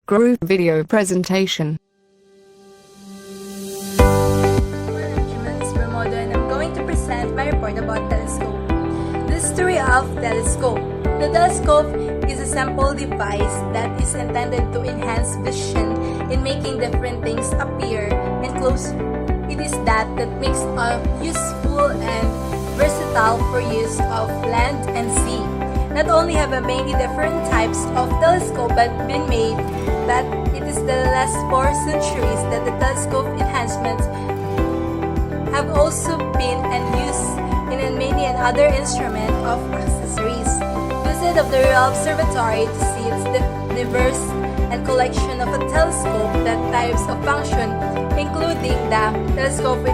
Group video presentation. I'm Bermudo and I'm going to present my report about telescope. The history of telescope. The telescope is a simple device that is intended to enhance vision in making different things appear and closer. It is that makes it useful and versatile for use of land and sea. Not only have many different types of telescope been made, but it is the last 4 centuries that the telescope enhancements have also been in use in many other instruments of accessories. Visit of the Royal Observatory to see its diverse and collection of a telescope that types of function, including the telescope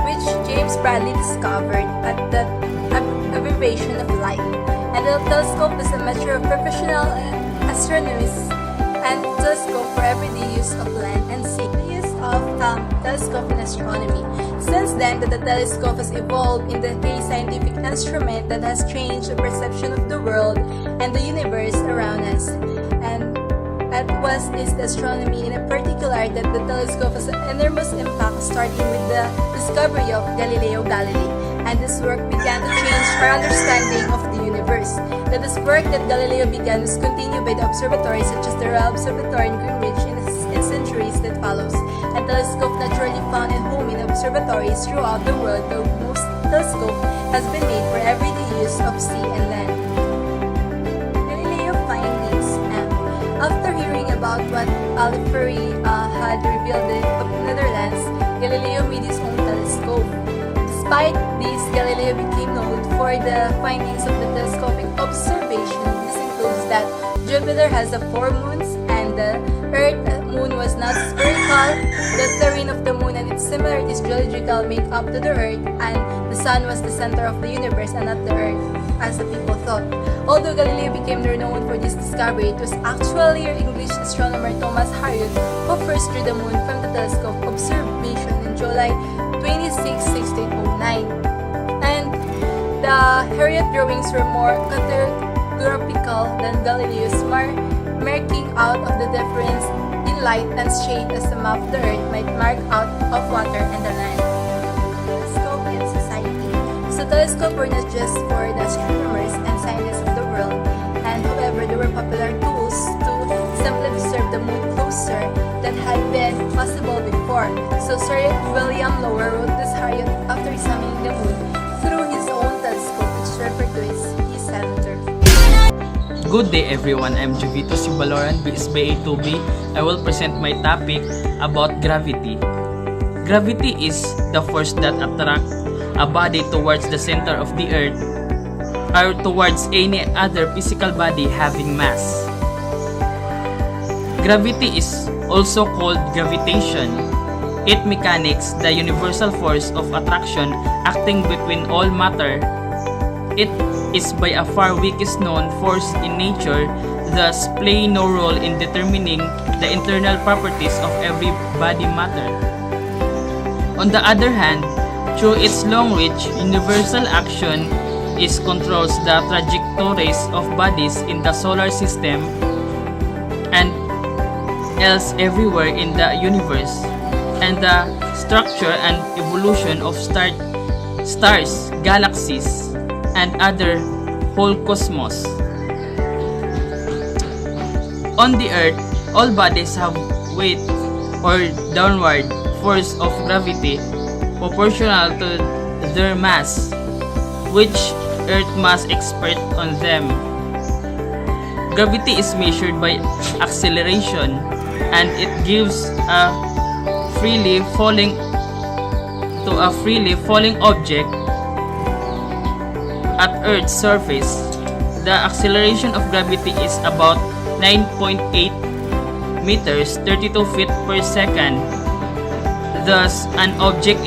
which James Bradley discovered at the aberration of light. And the telescope is a measure of professional astronomists and telescope for everyday use of land and sea. The use of telescope in astronomy. Since then, the telescope has evolved into a scientific instrument that has changed the perception of the world and the universe around us. And that is the astronomy in particular that the telescope has an enormous impact, starting with the discovery of Galileo Galilei. And this work began to change our understanding of the universe. That this work that Galileo began was continued by the observatories such as the Royal Observatory in Greenwich in centuries that follows. And telescope naturally found a home in observatories throughout the world, though most telescope has been made for everyday use of sea and land. Galileo findings. After hearing about what Alfred had revealed in the Netherlands, Galileo made his own telescope. Despite this, Galileo became known for the findings of the telescopic observation. This includes that Jupiter has 4 moons and the Earth moon was not spherical. The terrain of the moon and its similarities geological make up to the Earth, and the Sun was the center of the universe and not the Earth, as the people thought. Although Galileo became renowned for this discovery, it was actually English astronomer Thomas Harriot who first drew the moon from the telescope observation in July 26, 1609. And the Harriot drawings were more categorical than Galileo's, marking out of the difference in light and shade as the map of the Earth might mark out of water and the land. Telescope in society. So telescopes were not just for the astronomers and scientists of the world, and however they were popular tools to simply observe the moon closer than had been possible before. So Sir William Lower wrote this Harriot after examining the moon through his own telescope, which is referred to as his center. Good day everyone, I'm Jovito si Baluran, BSBA2B. I will present my topic about gravity. Gravity is the force that attracts a body towards the center of the earth or towards any other physical body having mass. Gravity is also called gravitation. It mechanics the universal force of attraction acting between all matter. It is by a far weakest known force in nature, thus play no role in determining the internal properties of every body matter. On the other hand, through its long-reach universal action, it controls the trajectories of bodies in the solar system and else everywhere in the universe, and the structure and evolution of stars, galaxies, and other whole cosmos. On the earth, all bodies have weight or downward force of gravity proportional to their mass, which earth mass exert on them. Gravity is measured by acceleration, and it gives a freely falling object at Earth's surface. The acceleration of gravity is about 9.8 meters, 32 feet per second. Thus, an object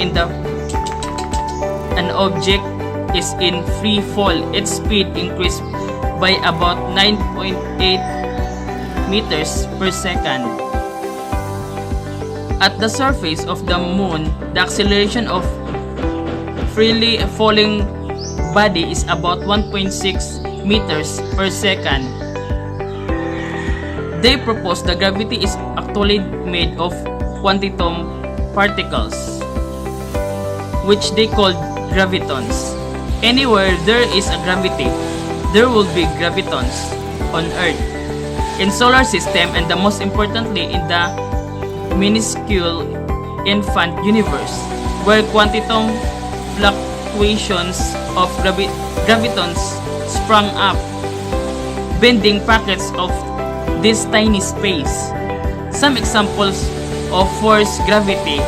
is in free fall. Its speed increased by about 9.8 meters per second. At the surface of the moon, the acceleration of freely falling body is about 1.6 meters per second. They propose the gravity is actually made of quantum particles, which they called gravitons. Anywhere there is a gravity, there will be gravitons on Earth, in solar system, and the most importantly in the minuscule infant universe, where quantum fluctuations of gravitons sprung up, bending pockets of this tiny space. Some examples of force gravity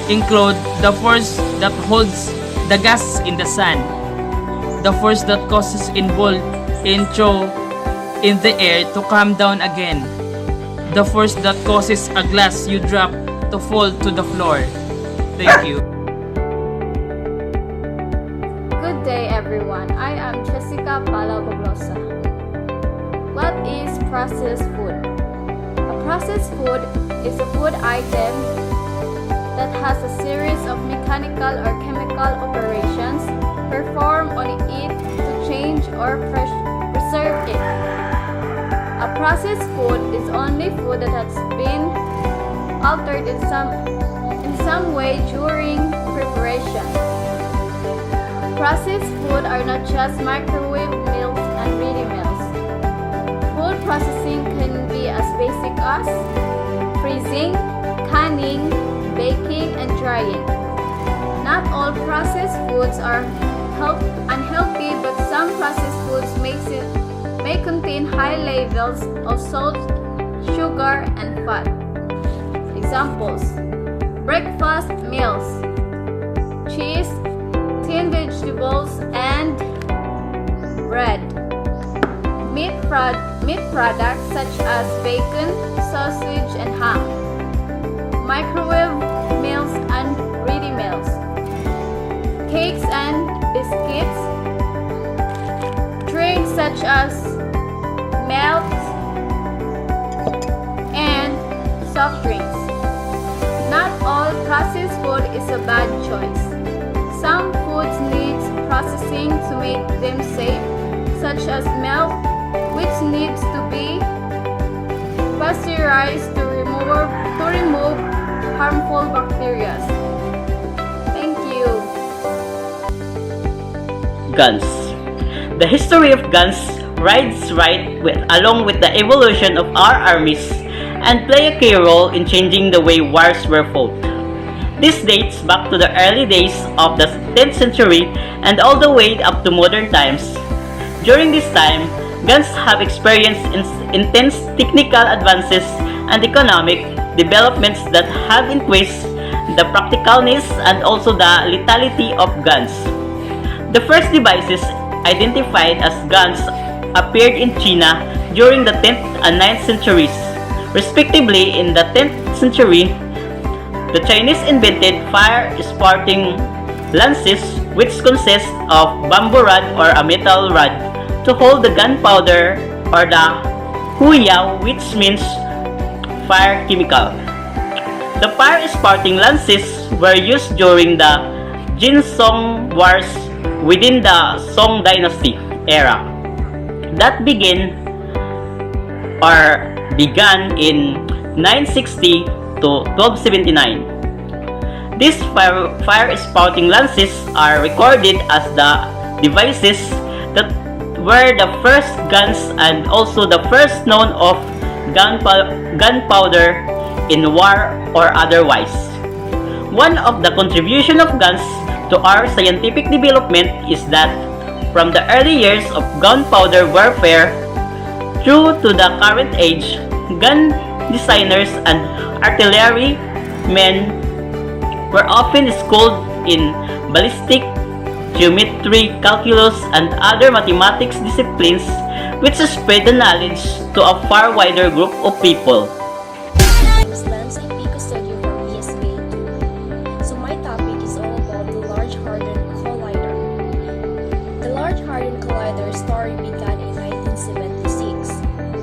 include the force that holds the gas in the sun, the force that causes a ball in the air to come down again, the force that causes a glass you drop to fall to the floor. Thank you. Good day everyone, I am Jessica Boglosa. What is processed food? A processed food is a food item that has a series of mechanical or chemical operations performed on it to change or preserve it. A processed food is only food that has been altered in some way during preparation. Processed food are not just microwave meals and ready meals. Food processing can be as basic as freezing, canning, baking, and drying. Not all processed foods are unhealthy, but some processed foods may contain high levels of salt, sugar, and fat. Examples: breakfast meals, cheese, tinned vegetables, and bread. Meat products such as bacon, sausage, and ham. Microwave meals and ready meals. Cakes and biscuits. Drinks such as milk and soft drinks. Not all processed food is a bad choice. Some foods need processing to make them safe, such as milk, which needs to be pasteurized to remove harmful bacteria. Thank you. Guns. The history of guns rides along with the evolution of our armies and play a key role in changing the way wars were fought. This dates back to the early days of the 10th century and all the way up to modern times. During this time, guns have experienced intense technical advances and economic developments that have increased the practicalness and also the lethality of guns. The first devices identified as guns appeared in China during the 10th and 9th centuries. Respectively, in the 10th century, the Chinese invented fire-spouting lances, which consist of bamboo rod or a metal rod to hold the gunpowder, or the huyao, which means fire chemical. The fire-spouting lances were used during the Jin-Song Wars within the Song Dynasty era that began in 960 to 1279. These fire-spouting lances are recorded as the devices that were the first guns and also the first known of gunpowder in war or otherwise. One of the contributions of guns to our scientific development is that from the early years of gunpowder warfare through to the current age, gun designers and artillerymen were often schooled in ballistic, geometry, calculus, and other mathematics disciplines, which spread the knowledge to a far wider group of people. My name is Lindsay, Custodio from BSBA2B. So my topic is all about the Large Hadron Collider. The Large Hadron Collider story began in 1976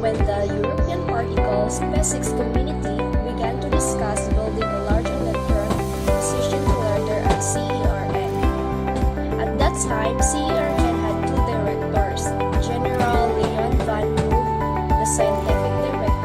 when the European Particles Physics community began to discuss building a large electron position collider at CERN. At that time, CERN had two directors, General Leon van Moof, the scientific director,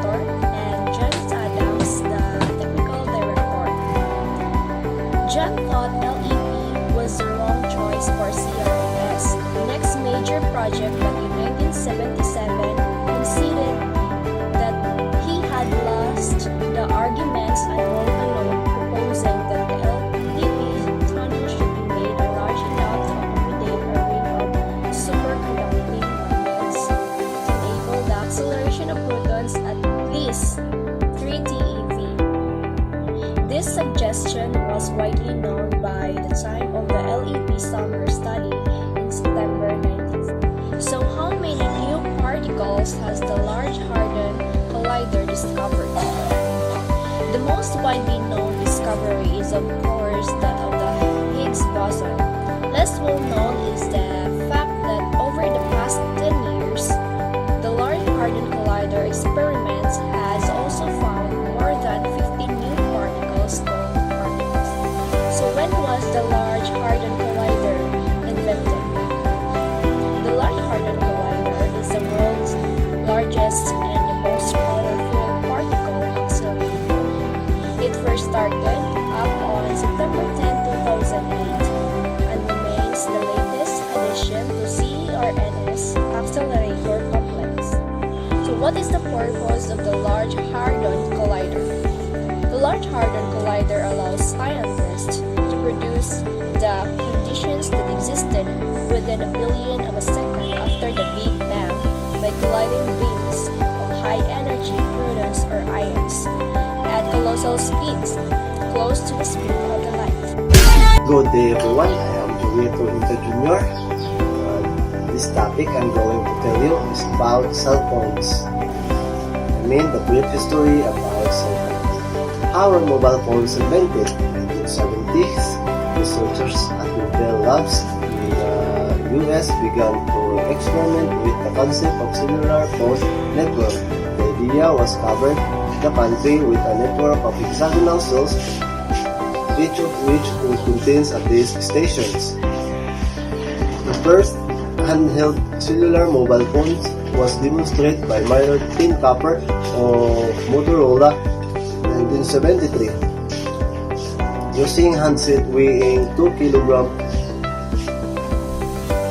most widely known discovery is of course that of the Higgs boson. Less well known is the fact that over the past 10 years, the Large Hadron Collider experiments has also found more than 50 new particles called particles. So when was the Large Hadron Collider invented? The Large Hadron Collider is the world's largest and the most powerful particle accelerator. It first started up on September 10, 2008 and remains the latest addition to CERN's accelerator complex. So what is the purpose of the Large Hadron Collider? The Large Hadron Collider allows scientists to produce the conditions that existed within a billion of a second after the Big Bang by colliding beams of high-energy protons or ions at colossal speeds, close to the speed of the light. Good day everyone, I am Julieto Jr. This topic I'm going to tell you is about cell phones. I mean the brief history about cell phones. How were mobile phones invented? In the 1970s, researchers at Intel labs in the US began to experiment with the concept of cellular phone network. The idea was covered the country with a network of hexagonal cells, each of which contains at least stations. The first handheld cellular mobile phones was demonstrated by Merlyn of Motorola in 1973. Using handset weighing 2 kilograms,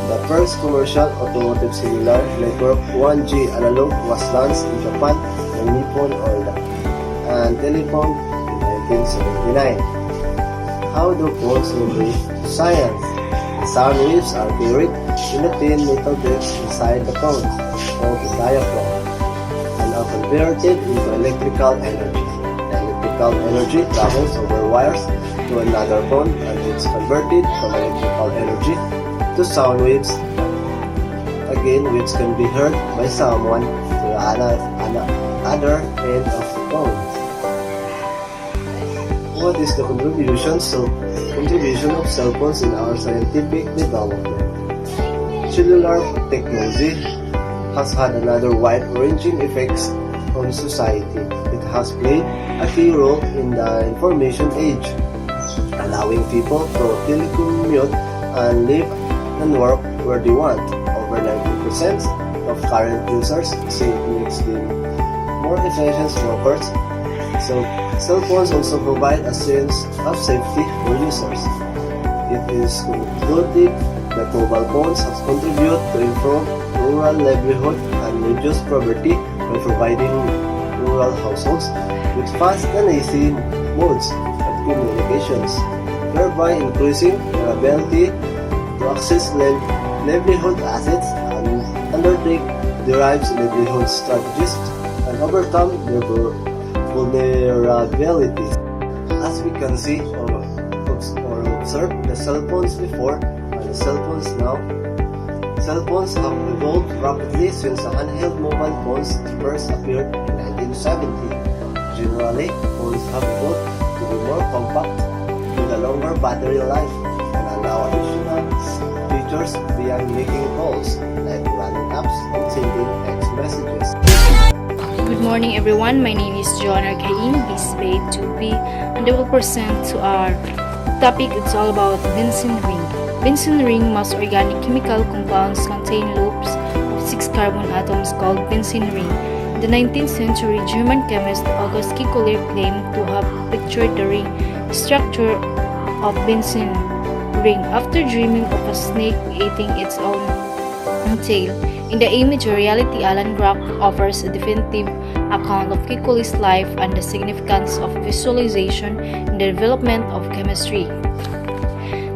the first commercial automotive cellular network 1G analog was launched in Japan by Nippon Oil and Telephone in 1979. How do phones relate to science? The sound waves are carried in a thin metal disc inside the phone, called the diaphragm, and are converted into electrical energy. The electrical energy travels over wires to another phone and is converted from electrical energy to sound waves, again which can be heard by someone to the other end of the phone. What is the contribution of cell phones in our scientific development? Cellular technology has had another wide-ranging effects on society. It has played a key role in the information age, allowing people to telecommute and live and work where they want. Over 90% of current users say it makes them more efficient workers. So, cell phones also provide a sense of safety for users. It is concluded that mobile phones have contributed to improve rural livelihood and reduce poverty by providing rural households with fast and easy modes of communications, thereby increasing their ability to access livelihood assets and undertake derived livelihood strategies and overcome their vulnerabilities. As we can see or observe the cell phones before and the cell phones now, cell phones have evolved rapidly since the handheld mobile phones first appeared in 1970. Generally, phones have evolved to be more compact with a longer battery life and allow additional features beyond making calls like running apps and sending text messages. Good morning everyone, my name is Joan or Cain, BSBA2B, and I will present to our topic. It's all about Vincent ring. Vincent ring, mass organic chemical compounds contain loops of 6 carbon atoms called Vincent ring. In the 19th century, German chemist August Kekulé claimed to have pictured the ring structure of Vincent ring after dreaming of a snake eating its own tail. In the image of reality, Alan Brock offers a definitive account of Kekulé's life and the significance of visualization in the development of chemistry.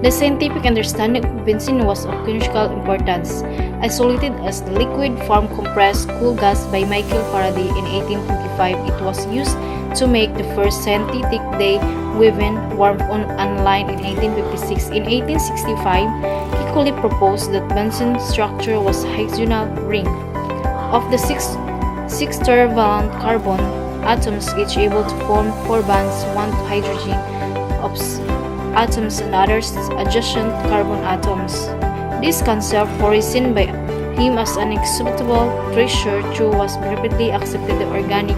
The scientific understanding of Vincent was of crucial importance. Isolated as the liquid form compressed cool gas by Michael Faraday in 1825, it was used to make the first scientific day woven warmth online in 1856. In 1865, Kekulé proposed that Vincent's structure was a hexagonal ring. Of the six tetravalent carbon atoms, each able to form 4 bonds, one to hydrogen atoms and others adjacent carbon atoms. This concept, foreseen by him as an inexhaustible treasure trove, was rapidly accepted by organic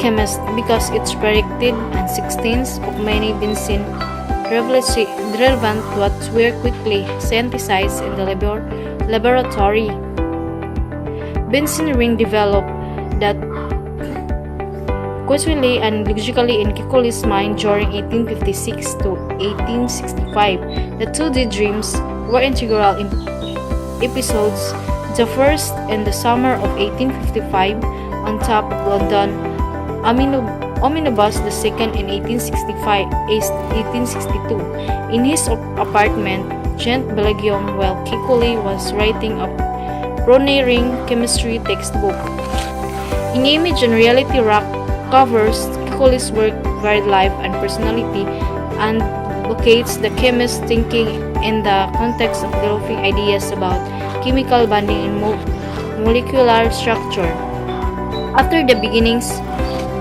chemists because it predicted an existence of many benzene relevant that were quickly synthesized in the laboratory. Benzene ring developed that causally and logically in calculus mind during 1856 to 1865. The 2D dreams were integral episodes, the first in the summer of 1855 on top of London Omnibus, the second in 1862. In his apartment, Gent Belgium, while Kikuli was writing a pioneering chemistry textbook. In Image and Reality Rock covers Kikuli's work, varied life and personality, and locates the chemist's thinking in the context of developing ideas about chemical bonding and molecular structure. After the beginnings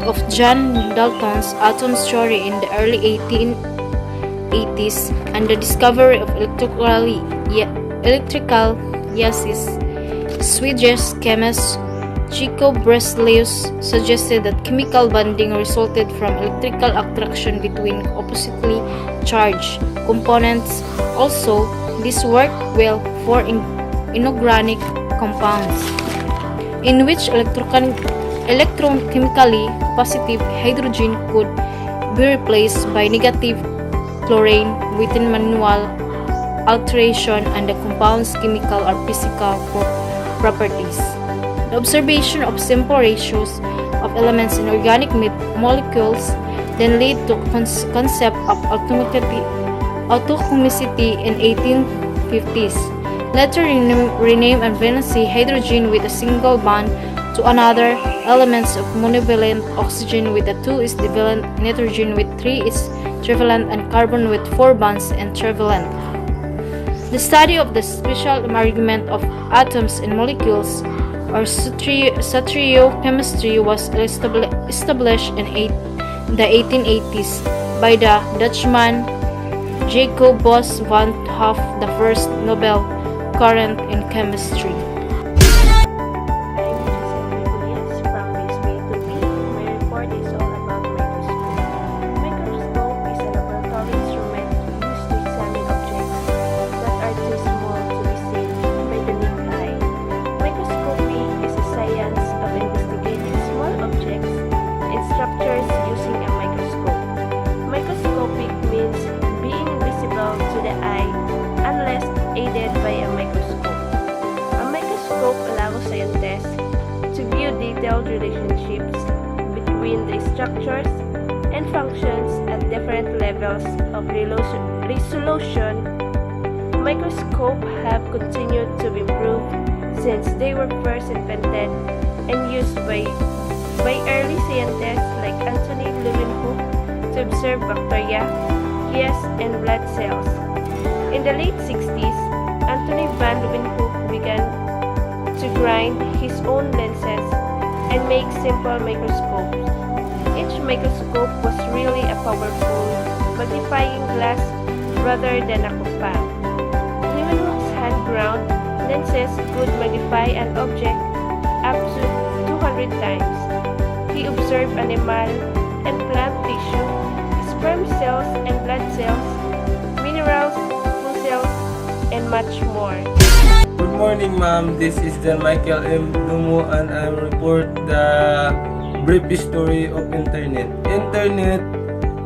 of John Dalton's atom theory in the early 1880s and the discovery of electrical gases, Swedish chemist Chico Berzelius suggested that chemical bonding resulted from electrical attraction between oppositely charged components. Also, this worked well for inorganic compounds, in which electrochemically positive hydrogen could be replaced by negative chlorine within manual alteration and the compound's chemical or physical properties. The observation of simple ratios of elements in organic molecules then led to concept of atomicity in 1850s. Later renamed and valency hydrogen with a single bond to another, elements of monovalent oxygen with a 2 is divalent, nitrogen with 3 is trivalent, and carbon with 4 bonds and trivalent. The study of the special arrangement of atoms and molecules, or stereochemistry, was established in the 1880s by the Dutchman Jacob Bos van Hoff, the first Nobel laureate in chemistry. From BSBA2B, my report is all about microscope. Microscope is a laboratory instrument used to examine objects that are too small to be seen by the naked eye. Microscopy is a science of investigating small objects and structures using a microscope. Microscopic means being invisible to the eye unless aided by a microscope. A microscope allows scientists to view detailed relationships between the structures and functions at different levels of resolution. Microscopes have continued to improve since they were first invented and used by early scientists like Anthony Leeuwenhoek to observe bacteria, yeast, and blood cells. In the late 60s, Anthony van Leeuwenhoek began to grind his own lenses and make simple microscopes. Each microscope was really a powerful magnifying glass rather than a compound. Leeuwenhoek's hand-ground lenses could magnify an object up to 200 times. He observed animal and plant tissue, sperm cells and blood cells, minerals, fossils, and much more. Good morning, ma'am. This is the Michael M. Domo, and I report the brief history of internet. Internet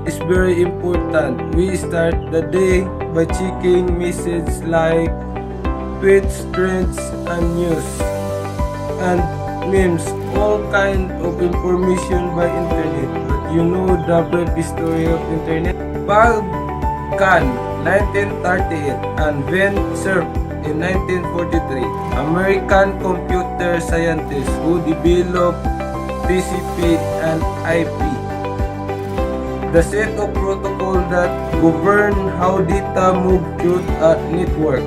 is very important. We start the day by checking messages like tweets, trends, and news, and memes, all kind of information by internet. But you know the brief history of internet? Can 1938 and Van Cerf in 1943, American computer scientists who developed TCP and IP, the set of protocol that govern how data move through a network.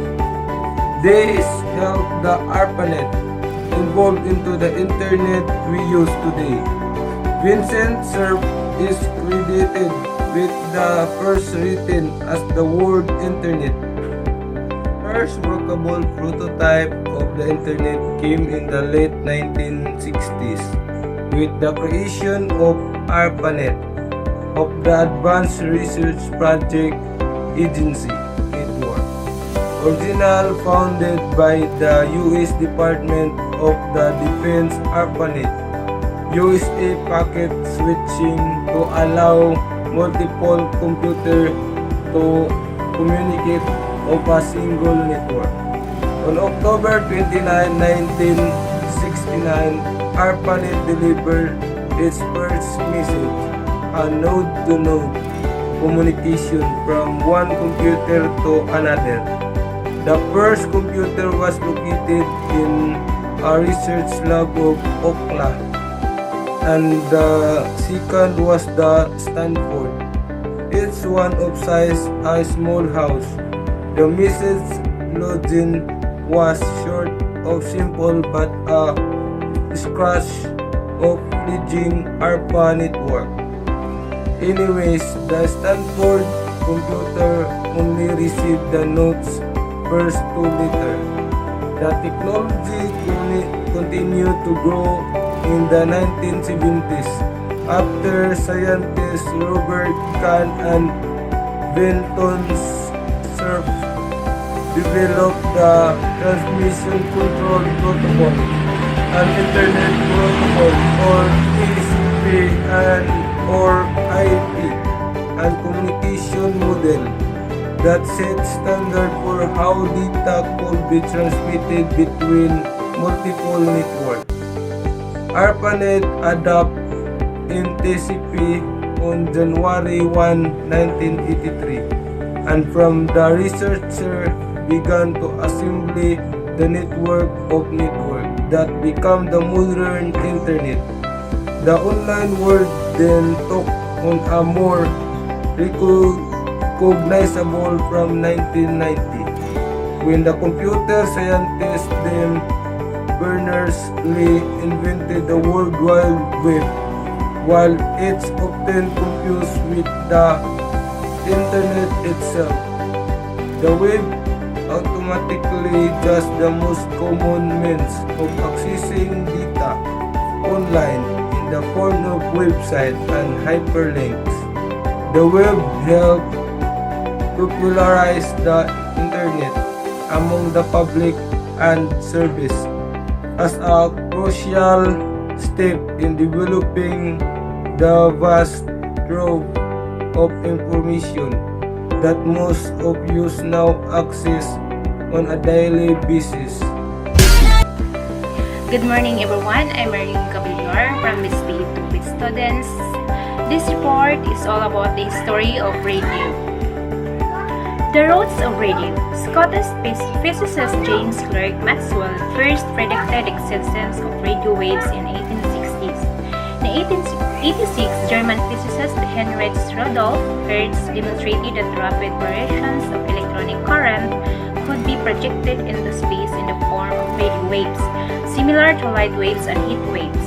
This helped the ARPANET evolve into the internet we use today. Vincent Cerf is credited with the first written as the word internet. First workable prototype of the internet came in the late 1960s with the creation of ARPANET of the Advanced Research Project Agency Network, originally founded by the U.S. Department of the Defense. ARPANET USA packet switching to allow multiple computers to communicate of a single network. On October 29, 1969, ARPANET delivered its first message, a node-to-node communication from one computer to another. The first computer was located in a research lab of Oakland, and the second was the Stanford. Each one of size a small house. The message login was short of simple but a scratch of fledgling ARPA network. Anyways, the Stanford computer only received the note's first 2 letters. The technology continued to grow in the 1970s after scientists Robert Cain and Vinton Cerf developed the Transmission Control Protocol, an Internet Protocol or TCP or IP, and communication model that sets standard for how data could be transmitted between multiple networks. ARPANET adopted TCP on January 1, 1983. And from the researcher began to assemble the network of networks that become the modern internet. The online world then took on a more recognizable from 1990 when the computer scientist Tim Berners-Lee invented the World Wide Web. While it's often confused with the internet itself, the web automatically just the most common means of accessing data online in the form of websites and hyperlinks. The web helped popularize the internet among the public and service as a crucial step in developing the vast trove of information that most of us now access on a daily basis. Good morning everyone, I'm Merlyn Cabillar from BSBA2B students. This report is all about the history of radio. The roots of radio. Scottish physicist James Clerk Maxwell first predicted the existence of radio waves in 1860s. In 1886, German physicist Heinrich Rudolf Hertz demonstrated that rapid variations of electronic current could be projected into space in the form of radio waves, similar to light waves and heat waves.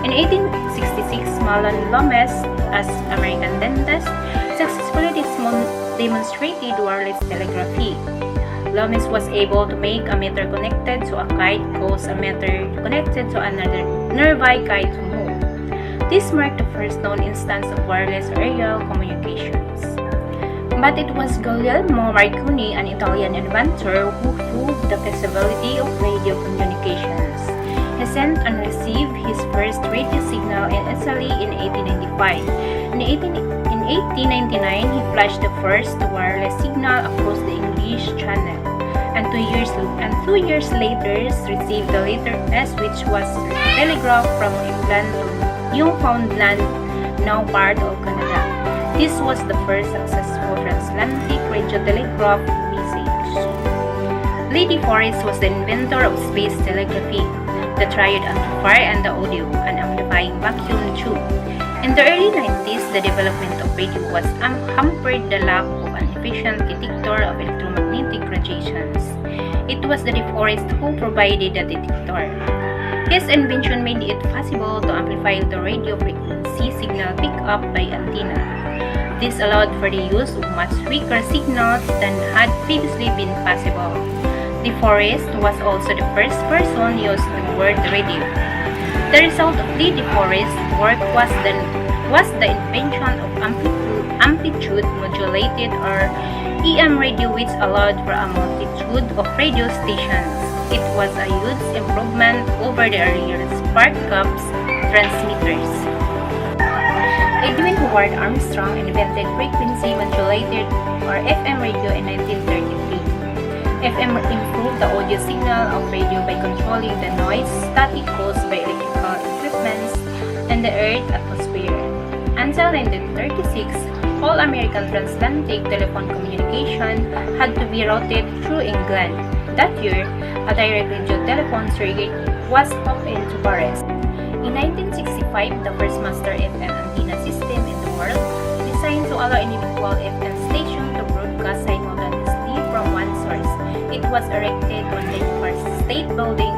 In 1866, Mahlon Loomis, as American dentist, successfully demonstrated wireless telegraphy. Loomis was able to make a meter connected to a kite cause a meter connected to another nearby kite to move. This marked the first known instance of wireless aerial communications. But it was Guglielmo Marconi, an Italian inventor, who proved the feasibility of radio communications. He sent and received his first radio signal in Italy in 1895. In 1899, he flashed the first wireless signal across the English Channel, and 2 years later received the letter S, which was telegraphed from England to Newfoundland, now part of Canada. This was the first successful transatlantic radio telegraph message. Lady Forrest was the inventor of space telegraphy, the triode amplifier, and the audio and amplifying vacuum tube. In the early 90s, the development of radio was hampered the lack of an efficient detector of electromagnetic radiations. It was the De Forest who provided the detector. His invention made it possible to amplify the radio frequency signal picked up by antenna. This allowed for the use of much weaker signals than had previously been possible. De Forest was also the first person used the word radio. The result of the De Forest work was the invention of amplitude modulated or EM radio, which allowed for a multitude of radio stations. It was a huge improvement over the earlier spark gaps transmitters. Edwin Howard Armstrong invented frequency modulated or FM radio in 1933. FM improved the audio signal of radio by controlling the noise static caused by electrical equipments in the Earth's atmosphere. Until 1936, all American transatlantic telephone communication had to be routed through England. That year, a direct radio telephone circuit was opened to Paris. In 1965, the first master FM antenna system in the world, designed to allow individual FM stations to broadcast simultaneously from one source. It was erected on the Empire State Building